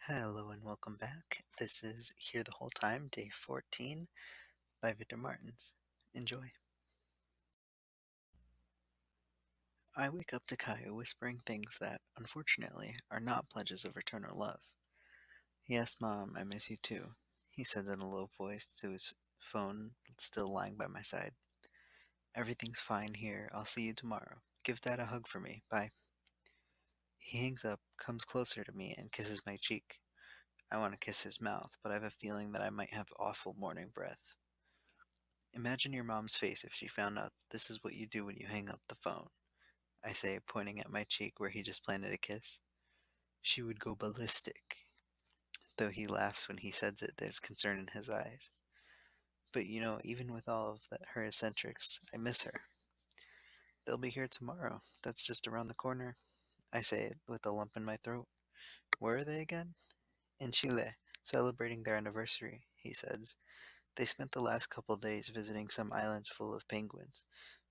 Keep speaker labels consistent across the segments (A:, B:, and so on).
A: Hello and welcome back. This is Here the Whole Time, Day 14 by Victor Martins. Enjoy. I wake up to Caio whispering things that, unfortunately, are not pledges of eternal love. Yes, Mom, I miss you too, he says in a low voice to his phone still lying by my side. Everything's fine here. I'll see you tomorrow. Give Dad a hug for me. Bye. He hangs up, comes closer to me, and kisses my cheek. I want to kiss his mouth, but I have a feeling that I might have awful morning breath. Imagine your mom's face if she found out this is what you do when you hang up the phone, I say, pointing at my cheek where he just planted a kiss. She would go ballistic. Though he laughs when he says it, there's concern in his eyes. But even with all of her eccentrics, I miss her. They'll be here tomorrow. That's just around the corner, I say with a lump in my throat. Where are they again? In Chile, celebrating their anniversary, he says. They spent the last couple days visiting some islands full of penguins.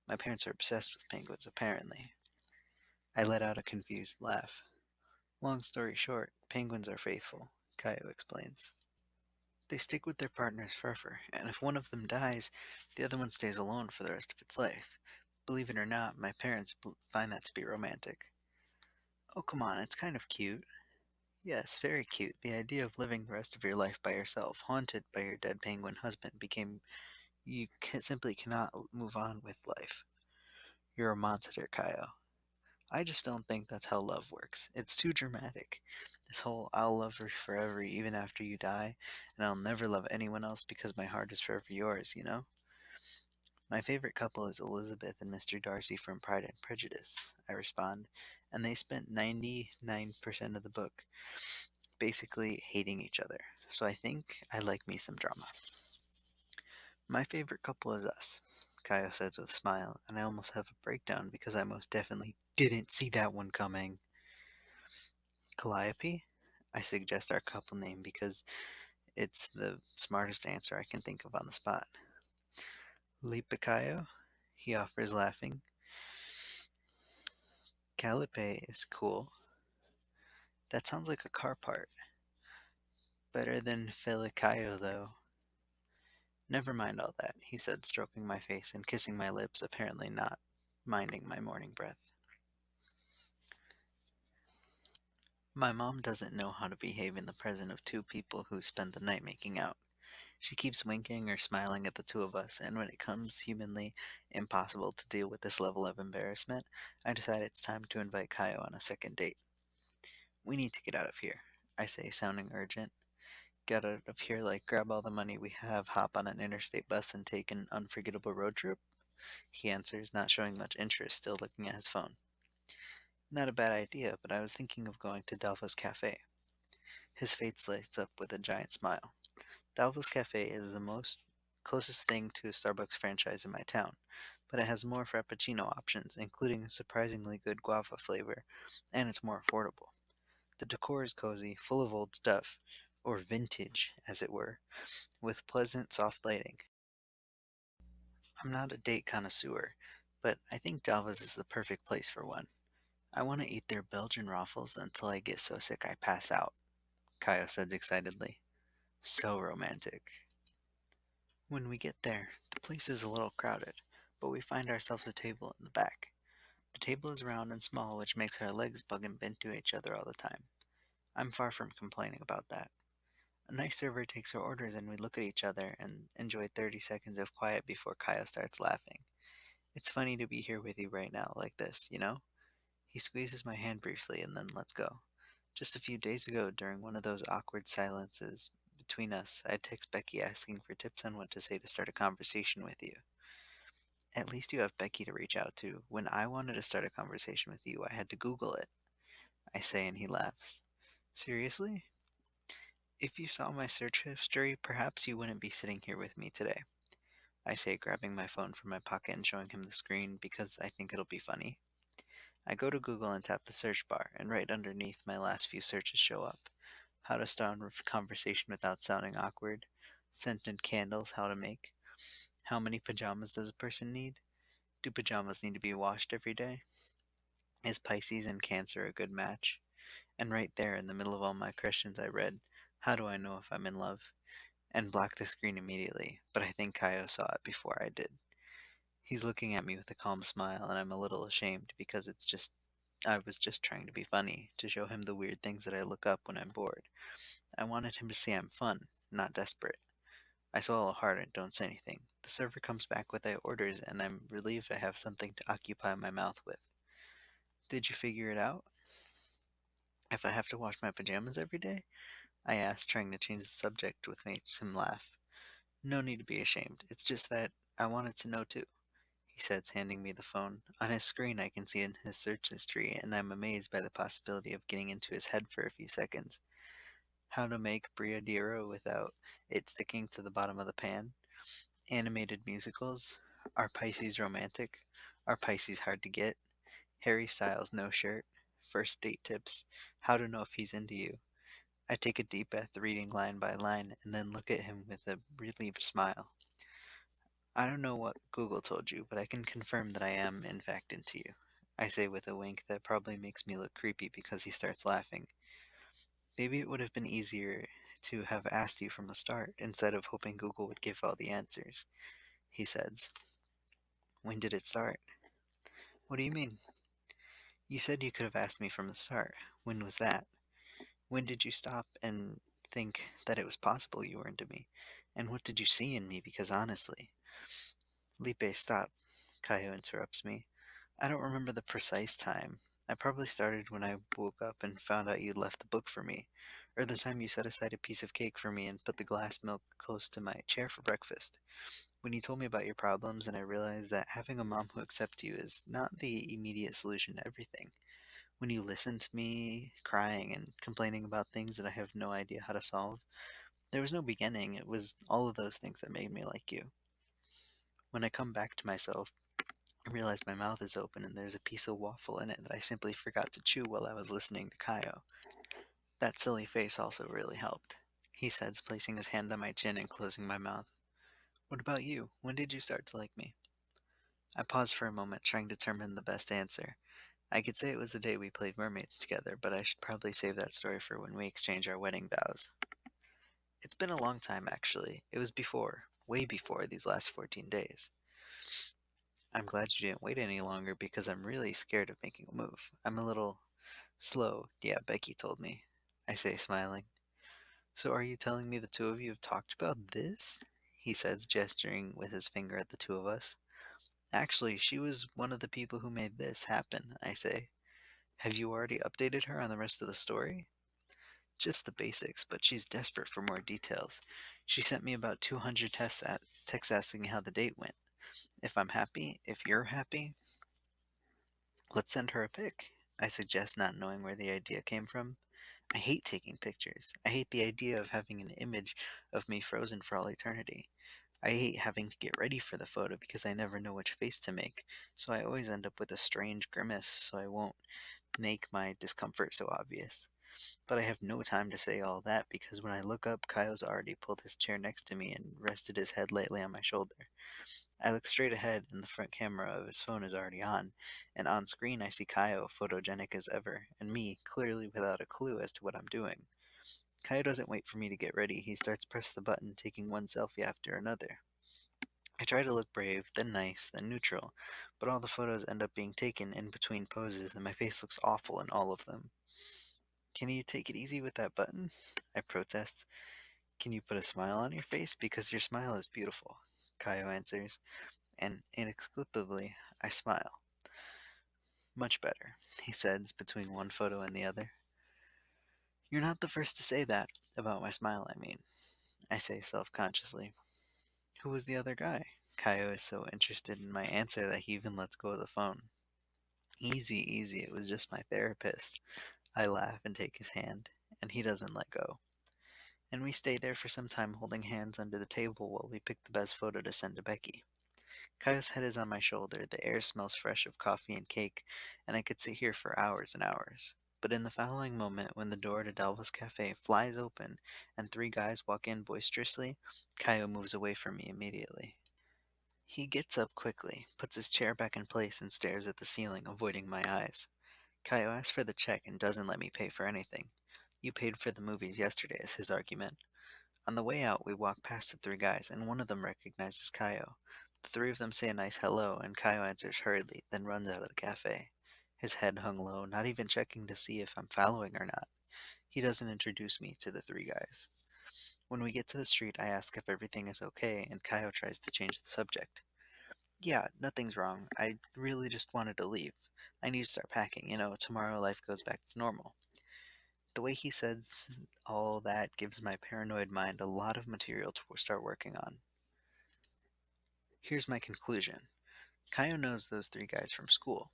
A: My parents are obsessed with penguins, apparently. I let out a confused laugh. Long story short, penguins are faithful, Caio explains. They stick with their partners forever, and if one of them dies, the other one stays alone for the rest of its life. Believe it or not, my parents find that to be romantic. Oh, come on, it's kind of cute. Yes, very cute. The idea of living the rest of your life by yourself, haunted by your dead penguin husband, became simply cannot move on with life. You're a monster, Caio. I just don't think that's how love works. It's too dramatic. This whole I'll love her forever even after you die, and I'll never love anyone else because my heart is forever yours. My favorite couple is Elizabeth and Mr. Darcy from Pride and Prejudice, I respond, and they spent 99% of the book basically hating each other. So I think I like me some drama. My favorite couple is us, Caio says with a smile, and I almost have a breakdown because I most definitely didn't see that one coming. Calliope? I suggest our couple name because it's the smartest answer I can think of on the spot. Lipicayo? He offers, laughing. Calipe is cool. That sounds like a car part. Better than Felicayo, though. Never mind all that, he said, stroking my face and kissing my lips, apparently not minding my morning breath. My mom doesn't know how to behave in the presence of two people who spend the night making out. She keeps winking or smiling at the two of us, and when it comes humanly impossible to deal with this level of embarrassment, I decide it's time to invite Caio on a second date. We need to get out of here, I say, sounding urgent. Get out of here like grab all the money we have, hop on an interstate bus, and take an unforgettable road trip? He answers, not showing much interest, still looking at his phone. Not a bad idea, but I was thinking of going to Delva's Cafe. His face lights up with a giant smile. Dalva's Cafe is the most closest thing to a Starbucks franchise in my town, but it has more frappuccino options, including a surprisingly good guava flavor, and it's more affordable. The decor is cozy, full of old stuff, or vintage, as it were, with pleasant, soft lighting. I'm not a date connoisseur, but I think Dalva's is the perfect place for one. I want to eat their Belgian waffles until I get so sick I pass out, Caio said excitedly. So romantic. When we get there, the place is a little crowded, but we find ourselves a table in the back. The table is round and small, which makes our legs bug and bend to each other all the time. I'm far from complaining about that. A nice server takes our orders and we look at each other and enjoy 30 seconds of quiet before Kaya starts laughing. It's funny to be here with you right now like this? He squeezes my hand briefly and then lets go. Just a few days ago, during one of those awkward silences between us, I text Becky asking for tips on what to say to start a conversation with you. At least you have Becky to reach out to. When I wanted to start a conversation with you, I had to Google it, I say, and he laughs. Seriously? If you saw my search history, perhaps you wouldn't be sitting here with me today, I say, grabbing my phone from my pocket and showing him the screen because I think it'll be funny. I go to Google and tap the search bar, and right underneath my last few searches show up. How to start a conversation without sounding awkward. Scented candles, how to make. How many pajamas does a person need? Do pajamas need to be washed every day? Is Pisces and Cancer a good match? And right there, in the middle of all my questions, I read, "How do I know if I'm in love?" and blocked the screen immediately, but I think Caio saw it before I did. He's looking at me with a calm smile, and I'm a little ashamed because I was just trying to be funny, to show him the weird things that I look up when I'm bored. I wanted him to see I'm fun, not desperate. I swallow hard and don't say anything. The server comes back with their orders, and I'm relieved I have something to occupy my mouth with. "Did you figure it out? If I have to wash my pajamas every day?" I asked, trying to change the subject, which makes him laugh. "No need to be ashamed. It's just that I wanted to know too," he says, handing me the phone. On his screen, I can see in his search history, and I'm amazed by the possibility of getting into his head for a few seconds. How to make brigadeiro without it sticking to the bottom of the pan? Animated musicals? Are Pisces romantic? Are Pisces hard to get? Harry Styles no shirt? First date tips? How to know if he's into you? I take a deep breath, reading line by line, and then look at him with a relieved smile. "I don't know what Google told you, but I can confirm that I am, in fact, into you," I say with a wink that probably makes me look creepy because he starts laughing. "Maybe it would have been easier to have asked you from the start, instead of hoping Google would give all the answers," he says. "When did it start?" "What do you mean?" "You said you could have asked me from the start. When was that? When did you stop and think that it was possible you were into me? And what did you see in me? Because honestly—" "Lipe, stop," Caio interrupts me. "I don't remember the precise time. I probably started when I woke up and found out you'd left the book for me, or the time you set aside a piece of cake for me and put the glass milk close to my chair for breakfast. When you told me about your problems, and I realized that having a mom who accepts you is not the immediate solution to everything. When you listened to me crying and complaining about things that I have no idea how to solve. There was no beginning. It was all of those things that made me like you. When I come back to myself, I realize my mouth is open and there's a piece of waffle in it that I simply forgot to chew while I was listening to Caio. That silly face also really helped," he says, placing his hand on my chin and closing my mouth. "What about you? When did you start to like me?" I pause for a moment, trying to determine the best answer. I could say it was the day we played mermaids together, but I should probably save that story for when we exchange our wedding vows. It's been a long time, actually. It was before, way before these last 14 days. I'm glad you didn't wait any longer because I'm really scared of making a move. I'm a little slow, yeah, Becky told me, I say, smiling. "So are you telling me the two of you have talked about this?" he says, gesturing with his finger at the two of us. "Actually, she was one of the people who made this happen," I say. "Have you already updated her on the rest of the story?" "Just the basics, but she's desperate for more details. She sent me about 200 texts asking how the date went. If I'm happy, if you're happy, let's send her a pic," I suggest, not knowing where the idea came from. I hate taking pictures. I hate the idea of having an image of me frozen for all eternity. I hate having to get ready for the photo because I never know which face to make, so I always end up with a strange grimace so I won't make my discomfort so obvious. But I have no time to say all that because when I look up, Kyle's already pulled his chair next to me and rested his head lightly on my shoulder. I look straight ahead, and the front camera of his phone is already on screen I see Kyle photogenic as ever, and me clearly without a clue as to what I'm doing. Kyle doesn't wait for me to get ready. He starts press the button, taking one selfie after another. I try to look brave, then nice, then neutral, but all the photos end up being taken in between poses, and my face looks awful in all of them. "Can you take it easy with that button?" I protest. "Can you put a smile on your face? Because your smile is beautiful," Caio answers, and inexplicably, I smile. "Much better," he says, between one photo and the other. "You're not the first to say that, about my smile, I mean," I say self-consciously. "Who was the other guy?" Caio is so interested in my answer that he even lets go of the phone. "Easy, easy, it was just my therapist." I laugh and take his hand, and he doesn't let go. And we stay there for some time holding hands under the table while we pick the best photo to send to Becky. Kaio's head is on my shoulder, the air smells fresh of coffee and cake, and I could sit here for hours and hours. But in the following moment, when the door to Dalva's cafe flies open and three guys walk in boisterously, Caio moves away from me immediately. He gets up quickly, puts his chair back in place, and stares at the ceiling, avoiding my eyes. Caio asks for the check and doesn't let me pay for anything. You paid for the movies yesterday, is his argument. On the way out, we walk past the three guys, and one of them recognizes Caio. The three of them say a nice hello, and Caio answers hurriedly, then runs out of the cafe. His head hung low, not even checking to see if I'm following or not. He doesn't introduce me to the three guys. When we get to the street, I ask if everything is okay, and Caio tries to change the subject. Yeah, nothing's wrong. I really just wanted to leave. I need to start packing. Tomorrow life goes back to normal. The way he says all that gives my paranoid mind a lot of material to start working on. Here's my conclusion. Caio knows those three guys from school.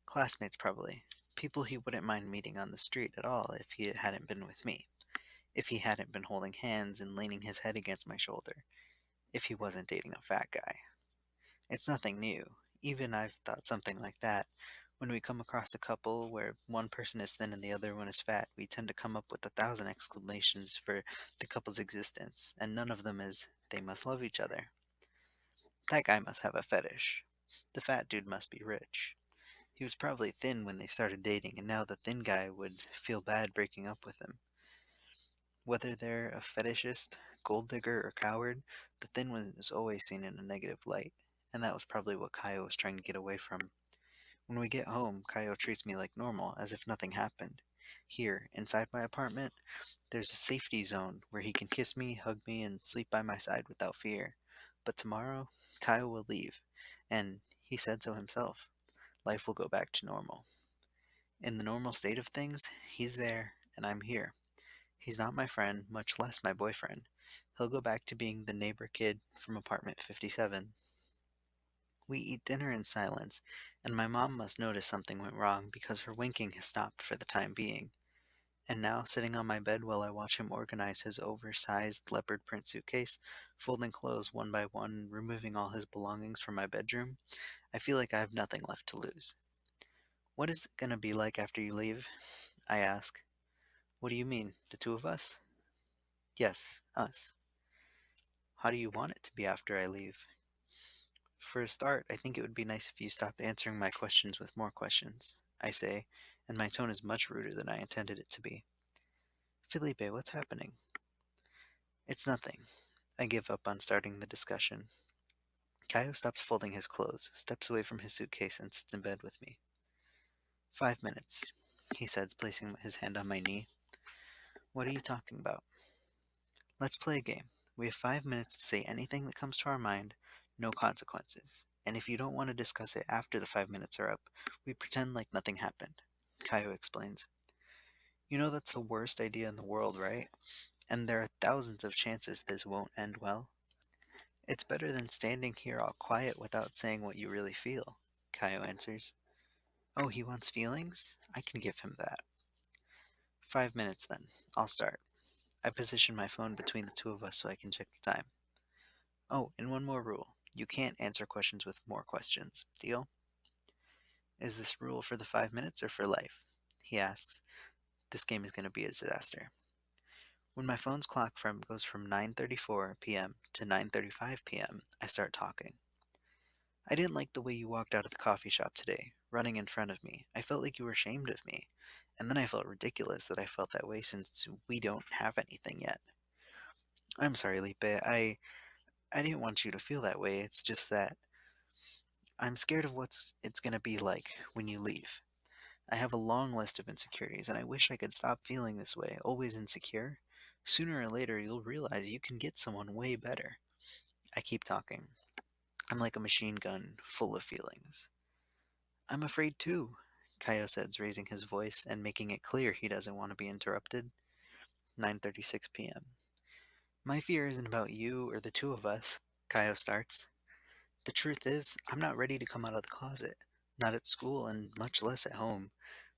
A: Classmates, probably. People he wouldn't mind meeting on the street at all if he hadn't been with me. If he hadn't been holding hands and leaning his head against my shoulder. If he wasn't dating a fat guy. It's nothing new. Even I've thought something like that. When we come across a couple where one person is thin and the other one is fat, we tend to come up with 1,000 explanations for the couple's existence, and none of them is, they must love each other. That guy must have a fetish. The fat dude must be rich. He was probably thin when they started dating, and now the thin guy would feel bad breaking up with him. Whether they're a fetishist, gold digger, or coward, the thin one is always seen in a negative light, and that was probably what Caio was trying to get away from. When we get home, Caio treats me like normal, as if nothing happened. Here, inside my apartment, there's a safety zone where he can kiss me, hug me, and sleep by my side without fear. But tomorrow, Caio will leave, and he said so himself. Life will go back to normal. In the normal state of things, he's there, and I'm here. He's not my friend, much less my boyfriend. He'll go back to being the neighbor kid from apartment 57. We eat dinner in silence, and my mom must notice something went wrong because her winking has stopped for the time being. And now, sitting on my bed while I watch him organize his oversized leopard print suitcase, folding clothes one by one, removing all his belongings from my bedroom, I feel like I have nothing left to lose. What is it going to be like after you leave? I ask. What do you mean, the two of us? Yes, us. How do you want it to be after I leave? For a start, I think it would be nice if you stopped answering my questions with more questions, I say, and my tone is much ruder than I intended it to be. Felipe, what's happening? It's nothing. I give up on starting the discussion. Caio stops folding his clothes, steps away from his suitcase, and sits in bed with me. 5 minutes, he says, placing his hand on my knee. What are you talking about? Let's play a game. We have 5 minutes to say anything that comes to our mind, no consequences. And if you don't want to discuss it after the 5 minutes are up, we pretend like nothing happened. Caio explains. You know that's the worst idea in the world, right? And there are thousands of chances this won't end well. It's better than standing here all quiet without saying what you really feel, Caio answers. Oh, he wants feelings? I can give him that. 5 minutes then. I'll start. I position my phone between the two of us so I can check the time. Oh, and one more rule. You can't answer questions with more questions. Deal? Is this rule for the 5 minutes or for life? He asks. This game is going to be a disaster. When my phone's clock goes from 9:34 p.m. to 9:35 p.m., I start talking. I didn't like the way you walked out of the coffee shop today, running in front of me. I felt like you were ashamed of me. And then I felt ridiculous that I felt that way since we don't have anything yet. I'm sorry, Lipe. I didn't want you to feel that way. It's just that I'm scared of what's it's going to be like when you leave. I have a long list of insecurities, and I wish I could stop feeling this way, always insecure. Sooner or later, you'll realize you can get someone way better. I keep talking. I'm like a machine gun, full of feelings. I'm afraid too, Caio says, raising his voice and making it clear he doesn't want to be interrupted. 9:36 p.m. My fear isn't about you or the two of us, Caio starts. The truth is, I'm not ready to come out of the closet. Not at school, and much less at home.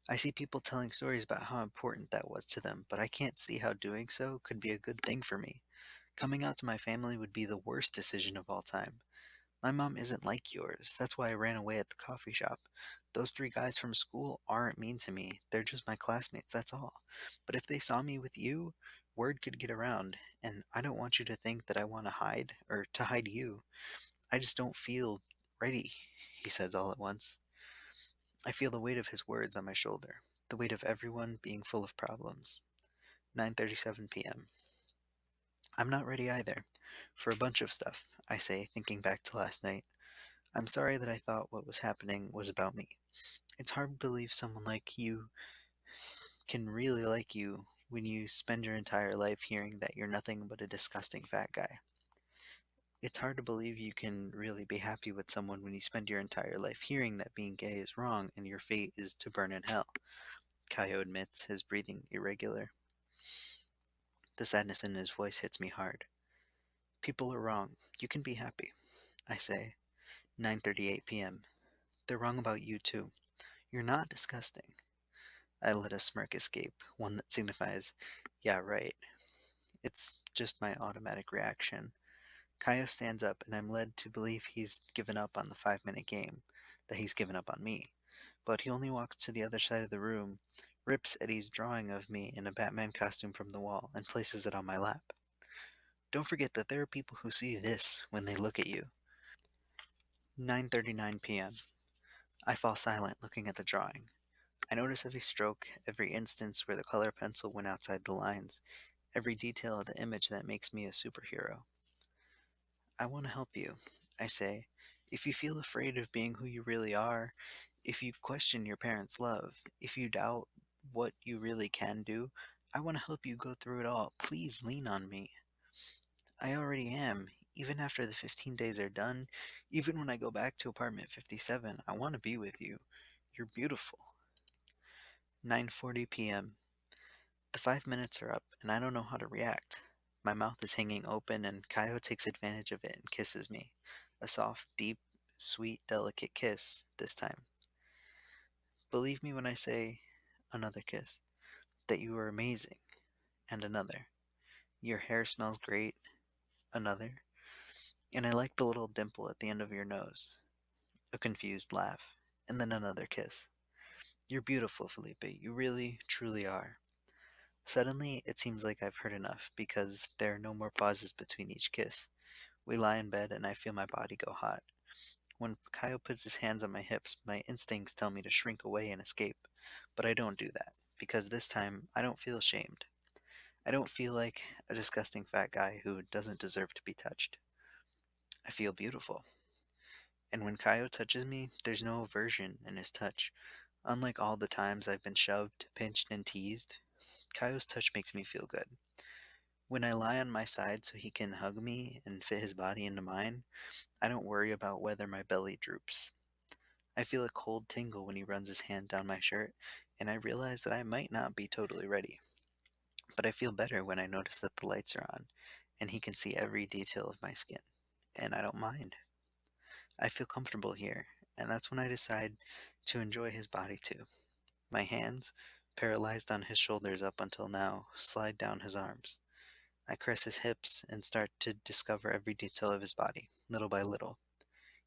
A: I see people telling stories about how important that was to them, but I can't see how doing so could be a good thing for me. Coming out to my family would be the worst decision of all time. My mom isn't like yours. That's why I ran away at the coffee shop. Those three guys from school aren't mean to me. They're just my classmates, that's all. But if they saw me with you, word could get around, and I don't want you to think that I want to hide, or to hide you. I just don't feel ready, he says all at once. I feel the weight of his words on my shoulder, the weight of everyone being full of problems. 9:37 p.m. I'm not ready either. For a bunch of stuff, I say, thinking back to last night. I'm sorry that I thought what was happening was about me. It's hard to believe someone like you can really like you when you spend your entire life hearing that you're nothing but a disgusting fat guy. It's hard to believe you can really be happy with someone when you spend your entire life hearing that being gay is wrong and your fate is to burn in hell. Caio admits, his breathing irregular. The sadness in his voice hits me hard. People are wrong. You can be happy, I say. 9:38 p.m. They're wrong about you too. You're not disgusting. I let a smirk escape, one that signifies, yeah, right. It's just my automatic reaction. Caio stands up, and I'm led to believe he's given up on the 5 minute game, that he's given up on me. But he only walks to the other side of the room, rips Eddie's drawing of me in a Batman costume from the wall, and places it on my lap. Don't forget that there are people who see this when they look at you. 9:39 p.m. I fall silent looking at the drawing. I notice every stroke, every instance where the color pencil went outside the lines, every detail of the image that makes me a superhero. I want to help you, I say. If you feel afraid of being who you really are, if you question your parents' love, if you doubt what you really can do, I want to help you go through it all. Please lean on me. I already am. Even after the 15 days are done, even when I go back to apartment 57, I want to be with you. You're beautiful. 9:40 p.m. The 5 minutes are up, and I don't know how to react. My mouth is hanging open, and Caio takes advantage of it and kisses me. A soft, deep, sweet, delicate kiss this time. Believe me when I say another kiss, that you are amazing, and another. Your hair smells great, another. And I like the little dimple at the end of your nose. A confused laugh, and then another kiss. You're beautiful, Felipe. You really, truly are. Suddenly, it seems like I've heard enough because there are no more pauses between each kiss. We lie in bed and I feel my body go hot. When Caio puts his hands on my hips, my instincts tell me to shrink away and escape. But I don't do that, because this time I don't feel ashamed. I don't feel like a disgusting fat guy who doesn't deserve to be touched. I feel beautiful. And when Caio touches me, there's no aversion in his touch. Unlike all the times I've been shoved, pinched, and teased, Caio's touch makes me feel good. When I lie on my side so he can hug me and fit his body into mine, I don't worry about whether my belly droops. I feel a cold tingle when he runs his hand down my shirt, and I realize that I might not be totally ready. But I feel better when I notice that the lights are on, and he can see every detail of my skin. And I don't mind. I feel comfortable here, and that's when I decide to enjoy his body too. My hands, paralyzed on his shoulders up until now, slide down his arms. I caress his hips and start to discover every detail of his body, little by little.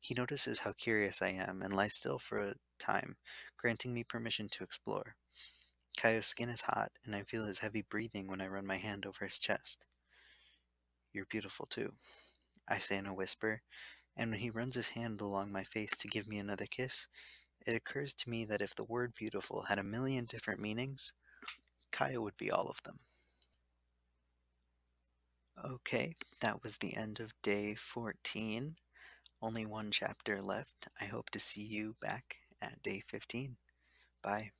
A: He notices how curious I am and lies still for a time, granting me permission to explore. Caio's skin is hot, and I feel his heavy breathing when I run my hand over his chest. You're beautiful too, I say in a whisper, and when he runs his hand along my face to give me another kiss, it occurs to me that if the word beautiful had a million different meanings, Caio would be all of them. Okay, that was the end of day 14. Only one chapter left. I hope to see you back at day 15. Bye.